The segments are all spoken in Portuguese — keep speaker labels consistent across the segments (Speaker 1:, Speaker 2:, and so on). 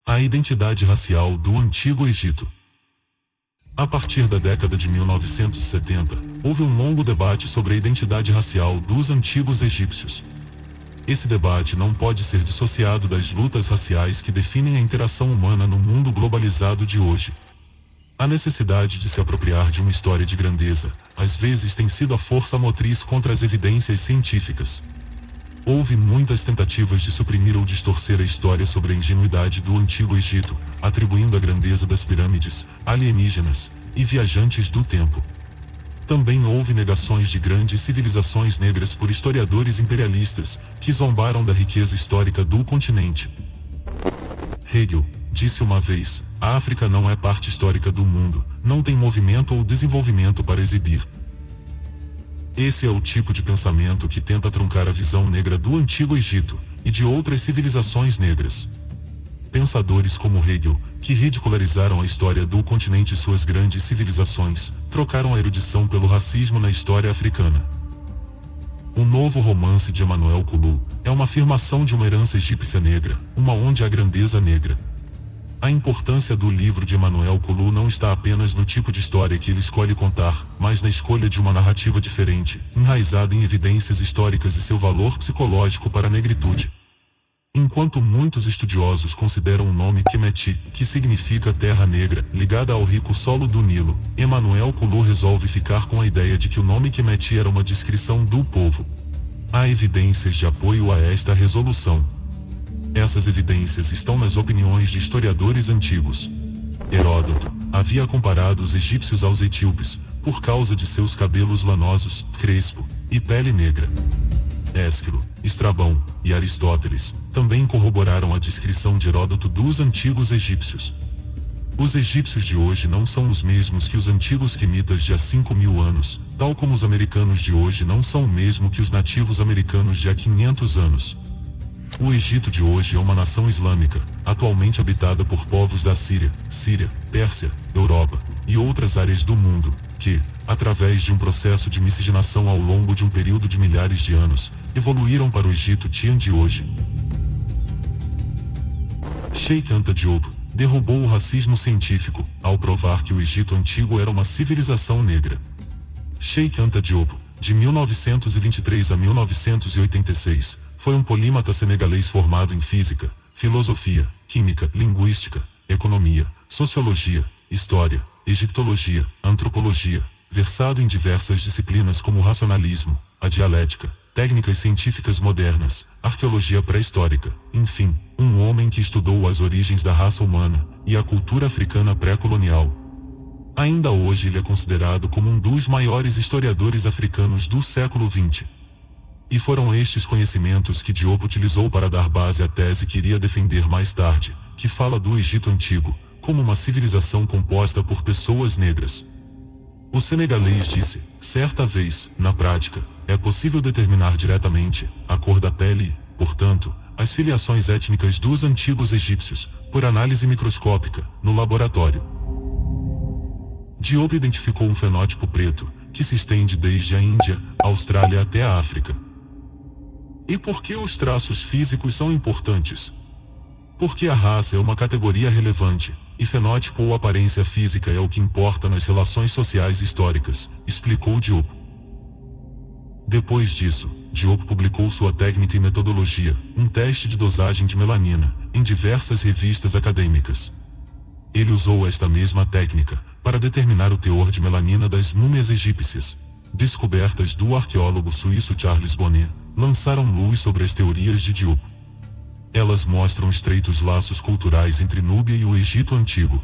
Speaker 1: A identidade racial do Antigo Egito. A partir da década de 1970, houve um longo debate sobre a identidade racial dos antigos egípcios. Esse debate não pode ser dissociado das lutas raciais que definem a interação humana no mundo globalizado de hoje. A necessidade de se apropriar de uma história de grandeza, às vezes tem sido a força motriz contra as evidências científicas. Houve muitas tentativas de suprimir ou distorcer a história sobre a ingenuidade do Antigo Egito, atribuindo a grandeza das pirâmides, alienígenas e viajantes do tempo. Também houve negações de grandes civilizações negras por historiadores imperialistas, que zombaram da riqueza histórica do continente. Hegel disse uma vez: a África não é parte histórica do mundo, não tem movimento ou desenvolvimento para exibir. Esse é o tipo de pensamento que tenta truncar a visão negra do Antigo Egito e de outras civilizações negras. Pensadores como Hegel, que ridicularizaram a história do continente e suas grandes civilizações, trocaram a erudição pelo racismo na história africana. O novo romance de Emmanuel Couloud é uma afirmação de uma herança egípcia negra, uma onde há grandeza negra. A importância do livro de Emmanuel Couloud não está apenas no tipo de história que ele escolhe contar, mas na escolha de uma narrativa diferente, enraizada em evidências históricas e seu valor psicológico para a negritude. Enquanto muitos estudiosos consideram o nome Kemet, que significa terra negra, ligada ao rico solo do Nilo, Emmanuel Couloud resolve ficar com a ideia de que o nome Kemet era uma descrição do povo. Há evidências de apoio a esta resolução. Essas evidências estão nas opiniões de historiadores antigos. Heródoto havia comparado os egípcios aos etíopes, por causa de seus cabelos lanosos, crespo, e pele negra. Ésquilo, Estrabão e Aristóteles também corroboraram a descrição de Heródoto dos antigos egípcios. Os egípcios de hoje não são os mesmos que os antigos quemitas de há 5.000 anos, tal como os americanos de hoje não são o mesmo que os nativos americanos de há 500 anos. O Egito de hoje é uma nação islâmica, atualmente habitada por povos da Síria, Pérsia, Europa e outras áreas do mundo, que, através de um processo de miscigenação ao longo de um período de milhares de anos, evoluíram para o Egito Tian de hoje. Cheikh Anta Diop derrubou o racismo científico, ao provar que o Egito Antigo era uma civilização negra. Cheikh Anta Diop, de 1923 a 1986, foi um polímata senegalês formado em física, filosofia, química, linguística, economia, sociologia, história, egiptologia, antropologia, versado em diversas disciplinas como racionalismo, a dialética, técnicas científicas modernas, arqueologia pré-histórica, enfim, um homem que estudou as origens da raça humana e a cultura africana pré-colonial. Ainda hoje ele é considerado como um dos maiores historiadores africanos do século XX. E foram estes conhecimentos que Diop utilizou para dar base à tese que iria defender mais tarde, que fala do Egito Antigo como uma civilização composta por pessoas negras. O senegalês disse: certa vez, na prática, é possível determinar diretamente a cor da pele e, portanto, as filiações étnicas dos antigos egípcios, por análise microscópica, no laboratório. Diop identificou um fenótipo preto, que se estende desde a Índia, Austrália até a África. E por que os traços físicos são importantes? Porque a raça é uma categoria relevante, e fenótipo ou aparência física é o que importa nas relações sociais históricas, explicou Diop. Depois disso, Diop publicou sua técnica e metodologia, um teste de dosagem de melanina, em diversas revistas acadêmicas. Ele usou esta mesma técnica para determinar o teor de melanina das múmias egípcias. Descobertas do arqueólogo suíço Charles Bonnet lançaram luz sobre as teorias de Diop. Elas mostram estreitos laços culturais entre Núbia e o Egito Antigo.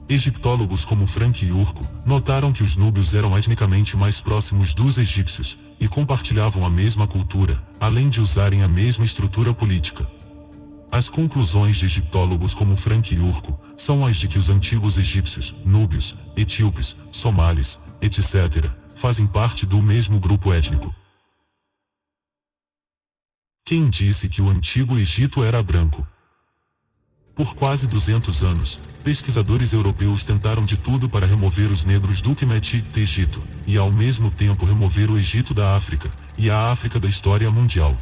Speaker 1: Egiptólogos como Frank Yurko notaram que os núbios eram etnicamente mais próximos dos egípcios e compartilhavam a mesma cultura, além de usarem a mesma estrutura política. As conclusões de egiptólogos como Frank Yurko são as de que os antigos egípcios, núbios, etíopes, somalis, etc., fazem parte do mesmo grupo étnico. Quem disse que o Antigo Egito era branco? Por quase 200 anos, pesquisadores europeus tentaram de tudo para remover os negros do Kemet, Egito, e ao mesmo tempo remover o Egito da África, e a África da história mundial.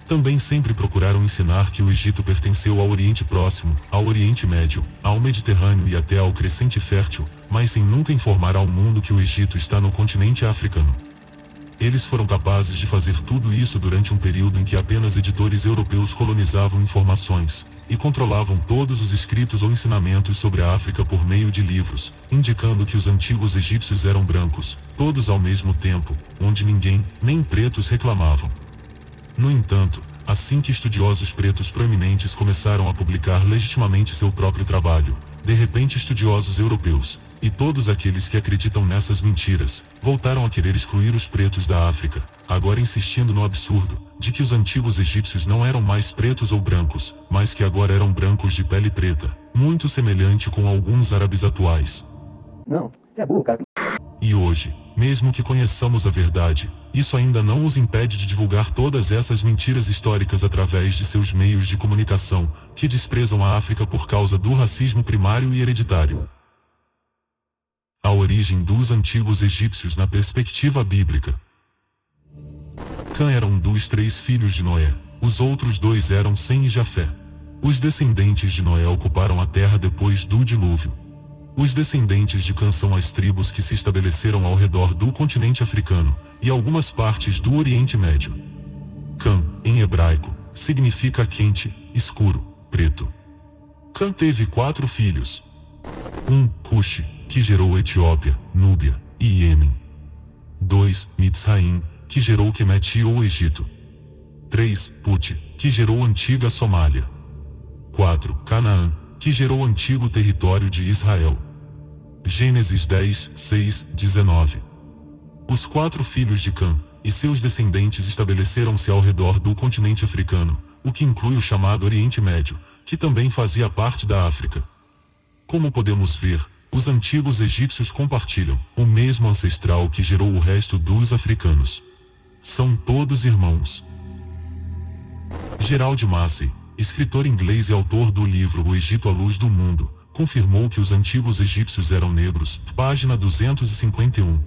Speaker 1: Também sempre procuraram ensinar que o Egito pertenceu ao Oriente Próximo, ao Oriente Médio, ao Mediterrâneo e até ao Crescente Fértil, mas sem nunca informar ao mundo que o Egito está no continente africano. Eles foram capazes de fazer tudo isso durante um período em que apenas editores europeus colonizavam informações, e controlavam todos os escritos ou ensinamentos sobre a África por meio de livros, indicando que os antigos egípcios eram brancos, todos ao mesmo tempo, onde ninguém, nem pretos reclamavam. No entanto, assim que estudiosos pretos proeminentes começaram a publicar legitimamente seu próprio trabalho, de repente estudiosos europeus, e todos aqueles que acreditam nessas mentiras, voltaram a querer excluir os pretos da África, agora insistindo no absurdo, de que os antigos egípcios não eram mais pretos ou brancos, mas que agora eram brancos de pele preta, muito semelhante com alguns árabes atuais.
Speaker 2: Não, você é burro, cara.
Speaker 1: E hoje, mesmo que conheçamos a verdade, isso ainda não os impede de divulgar todas essas mentiras históricas através de seus meios de comunicação, que desprezam a África por causa do racismo primário e hereditário. A origem dos antigos egípcios na perspectiva bíblica. Cã era um dos 3 filhos de Noé, os outros 2 eram Sem e Jafé. Os descendentes de Noé ocuparam a terra depois do dilúvio. Os descendentes de Cã são as tribos que se estabeleceram ao redor do continente africano, e algumas partes do Oriente Médio. Cã, em hebraico, significa quente, escuro, preto. Cã teve 4 filhos. 1. Cuxi, que gerou Etiópia, Núbia e Iêmen. 2. Mitzraim, que gerou Quemeti ou Egito. 3. Put, que gerou antiga Somália. 4. Canaã, que gerou o antigo território de Israel. Gênesis 10, 6, 19. Os 4 filhos de Cã e seus descendentes estabeleceram-se ao redor do continente africano, o que inclui o chamado Oriente Médio, que também fazia parte da África. Como podemos ver, os antigos egípcios compartilham o mesmo ancestral que gerou o resto dos africanos. São todos irmãos. Gerald Massey, escritor inglês e autor do livro O Egito à Luz do Mundo, confirmou que os antigos egípcios eram negros, página 251.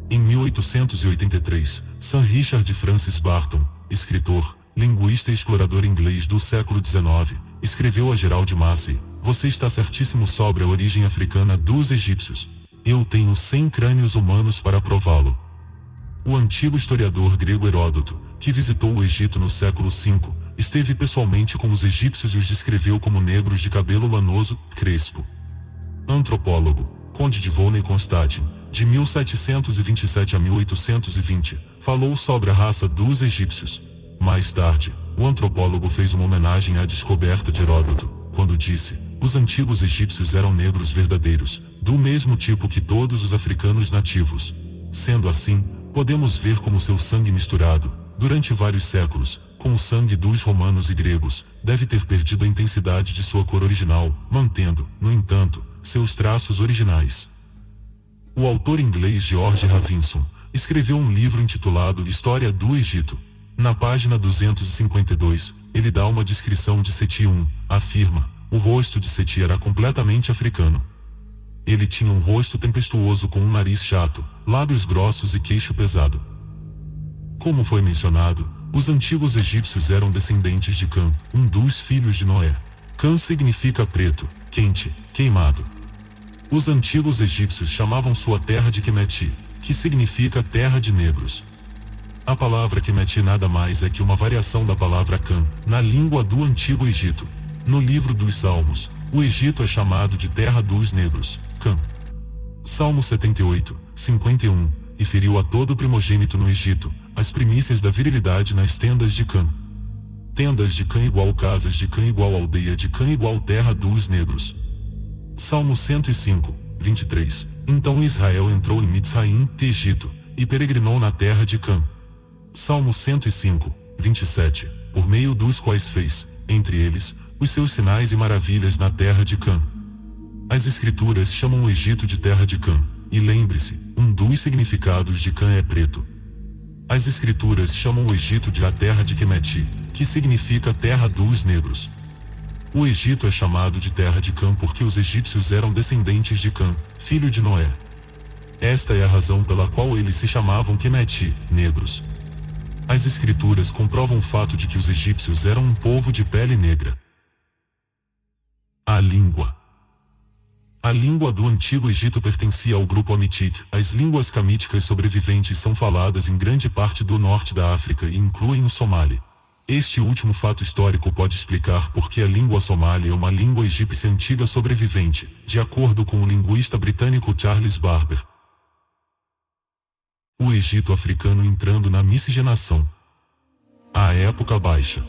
Speaker 1: Em 1883, Sir Richard Francis Barton, escritor, linguista e explorador inglês do século XIX, escreveu a Gerald Massey: "Você está certíssimo sobre a origem africana dos egípcios. Eu tenho 100 crânios humanos para prová-lo." O antigo historiador grego Heródoto, que visitou o Egito no século V, esteve pessoalmente com os egípcios e os descreveu como negros de cabelo lanoso, crespo. Antropólogo, Conde de Volney-Constantin, de 1727 a 1820, falou sobre a raça dos egípcios. Mais tarde, o antropólogo fez uma homenagem à descoberta de Heródoto, quando disse: "Os antigos egípcios eram negros verdadeiros, do mesmo tipo que todos os africanos nativos." Sendo assim, podemos ver como seu sangue misturado, durante vários séculos, com o sangue dos romanos e gregos, deve ter perdido a intensidade de sua cor original, mantendo, no entanto, seus traços originais. O autor inglês George Ravinson escreveu um livro intitulado História do Egito. Na página 252, ele dá uma descrição de Seti I, afirma: "O rosto de Seti era completamente africano. Ele tinha um rosto tempestuoso com um nariz chato, lábios grossos e queixo pesado." Como foi mencionado, os antigos egípcios eram descendentes de Cã, um dos filhos de Noé. Cã significa preto, quente, queimado. Os antigos egípcios chamavam sua terra de Quemeti, que significa terra de negros. A palavra Quemeti nada mais é que uma variação da palavra Cã, na língua do Antigo Egito. No livro dos Salmos, o Egito é chamado de terra dos negros, Cã. Salmo 78, 51, e feriu a todo primogênito no Egito, as primícias da virilidade nas tendas de Cã. Tendas de Cã igual casas de Cã igual aldeia de Cã igual terra dos negros. Salmo 105, 23, então Israel entrou em Mitzraim, Egito, e peregrinou na terra de Cã. Salmo 105, 27, por meio dos quais fez, entre eles, os seus sinais e maravilhas na terra de Cã. As escrituras chamam o Egito de terra de Cã, e lembre-se, um dos significados de Cã é preto. As escrituras chamam o Egito de a terra de Quemeti, que significa terra dos negros. O Egito é chamado de terra de Cã porque os egípcios eram descendentes de Cã, filho de Noé. Esta é a razão pela qual eles se chamavam Quemeti, negros. As escrituras comprovam o fato de que os egípcios eram um povo de pele negra. A língua. A língua do Antigo Egito pertencia ao grupo Hamitic. As línguas camíticas sobreviventes são faladas em grande parte do norte da África e incluem o somali. Este último fato histórico pode explicar por que a língua somali é uma língua egípcia antiga sobrevivente, de acordo com o linguista britânico Charles Barber. O Egito africano entrando na miscigenação. A Época Baixa.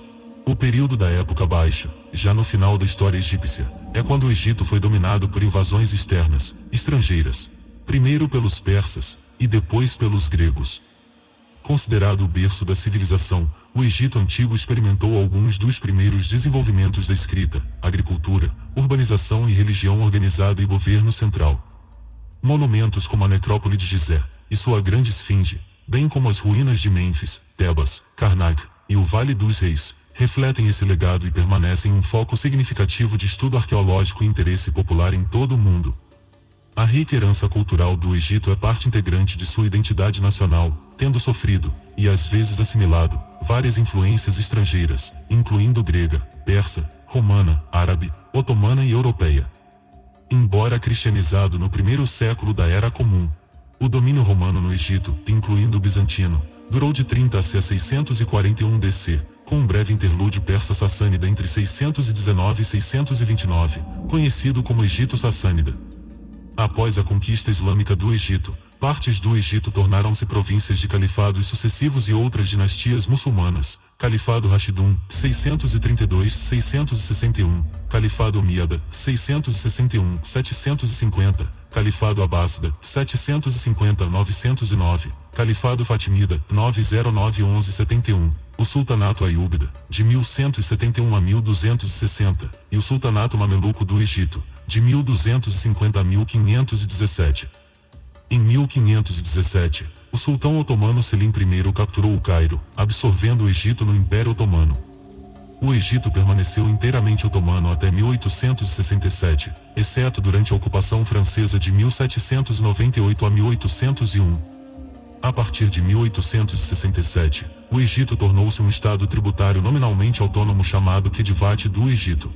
Speaker 1: O período da Época Baixa, já no final da história egípcia, é quando o Egito foi dominado por invasões externas, estrangeiras, primeiro pelos persas, e depois pelos gregos. Considerado o berço da civilização, o Egito Antigo experimentou alguns dos primeiros desenvolvimentos da escrita, agricultura, urbanização e religião organizada e governo central. Monumentos como a necrópole de Gizé, e sua grande esfinge, bem como as ruínas de Mênfis, Tebas, Karnak, e o Vale dos Reis, refletem esse legado e permanecem um foco significativo de estudo arqueológico e interesse popular em todo o mundo. A rica herança cultural do Egito é parte integrante de sua identidade nacional, tendo sofrido, e às vezes assimilado, várias influências estrangeiras, incluindo grega, persa, romana, árabe, otomana e europeia. Embora cristianizado no primeiro século da Era Comum, o domínio romano no Egito, incluindo o bizantino, durou de 30 a 641 DC, com um breve interlúdio persa-sassânida entre 619 e 629, conhecido como Egito Sassânida. Após a conquista islâmica do Egito, partes do Egito tornaram-se províncias de califados sucessivos e outras dinastias muçulmanas, Califado Rashidun, 632-661, Califado Omíada, 661-750, Califado Abássida, 750-909, Califado Fatimida, 909-1171, o Sultanato Aiúbida, de 1171 a 1260, e o Sultanato Mameluco do Egito, de 1250 a 1517. Em 1517, o sultão otomano Selim I capturou o Cairo, absorvendo o Egito no Império Otomano. O Egito permaneceu inteiramente otomano até 1867, exceto durante a ocupação francesa de 1798 a 1801. A partir de 1867, o Egito tornou-se um estado tributário nominalmente autônomo chamado Khedivate do Egito.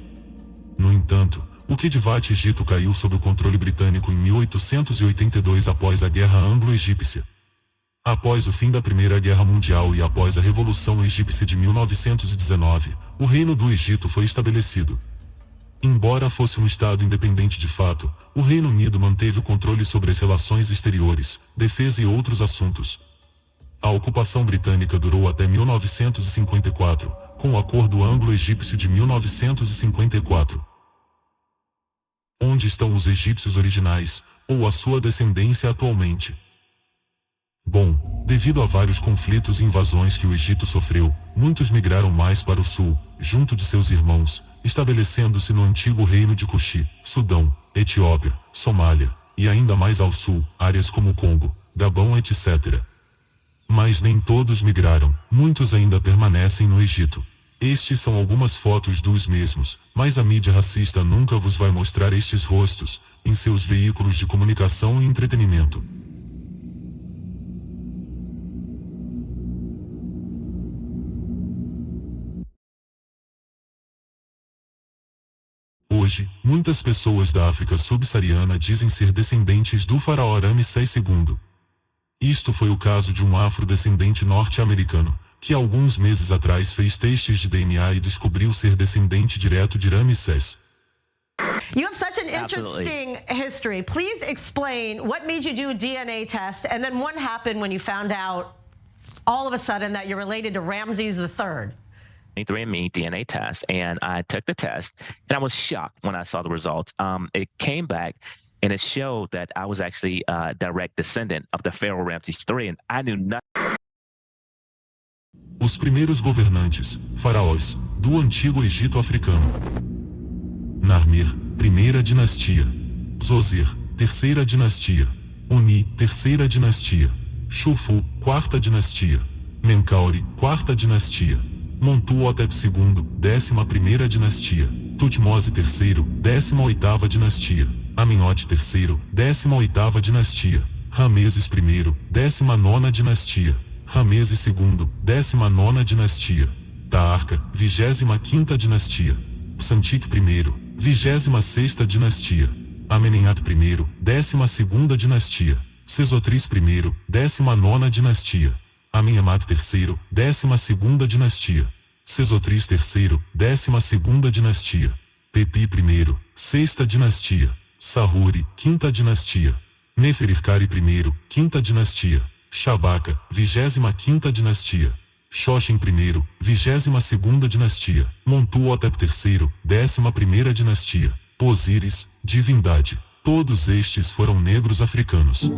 Speaker 1: No entanto, o Khedivate Egito caiu sob o controle britânico em 1882 após a Guerra Anglo-Egípcia. Após o fim da Primeira Guerra Mundial e após a Revolução Egípcia de 1919, o Reino do Egito foi estabelecido. Embora fosse um estado independente de fato, o Reino Unido manteve o controle sobre as relações exteriores, defesa e outros assuntos. A ocupação britânica durou até 1954, com o Acordo Anglo-Egípcio de 1954. Onde estão os egípcios originais, ou a sua descendência atualmente? Bom, devido a vários conflitos e invasões que o Egito sofreu, muitos migraram mais para o sul, junto de seus irmãos, estabelecendo-se no antigo reino de Cuxi, Sudão, Etiópia, Somália, e ainda mais ao sul, áreas como Congo, Gabão, etc. Mas nem todos migraram, muitos ainda permanecem no Egito. Estes são algumas fotos dos mesmos, mas a mídia racista nunca vos vai mostrar estes rostos, em seus veículos de comunicação e entretenimento. Hoje, muitas pessoas da África subsaariana dizem ser descendentes do faraó Ramsés II. Isto foi o caso de um afrodescendente norte-americano, que alguns meses atrás fez testes de DNA e descobriu ser descendente direto de Ramsés.
Speaker 3: You have such an interesting history. Please explain what made you do a DNA test, and then what happened when you found out all of a sudden that you're related to Ramses III.
Speaker 4: 23andMe DNA test, and I took the test, and I was shocked when I saw the results. It came back, and it showed that I was actually a direct descendant of the Pharaoh Ramses III, and I knew nothing.
Speaker 1: Os primeiros governantes, faraós, do Antigo Egito africano. Narmer, primeira dinastia. Zoser, terceira dinastia. Uni, terceira dinastia. Xufu, quarta dinastia. Menkaure, quarta dinastia. Montuhotep II, 11ª dinastia. Tutmose III, 18ª dinastia. Amenhote III, 18ª dinastia. Rameses I, 19ª dinastia. Ramêses II, 19ª dinastia. Taarca, 25ª dinastia. Psantik I, 26ª dinastia. Amenemhat I, 12ª dinastia. Sesostris I, 19ª dinastia. Amenemhat III, 12ª dinastia. Sesostris III, 12ª dinastia. Pepi I, 6ª dinastia. Sahuri, 5ª dinastia. Neferirkari I, 5ª dinastia. Shabaka, 25ª dinastia. Shoshin I, 22ª dinastia. Montuhotep III, 11ª dinastia. Osíris, divindade. Todos estes foram negros africanos.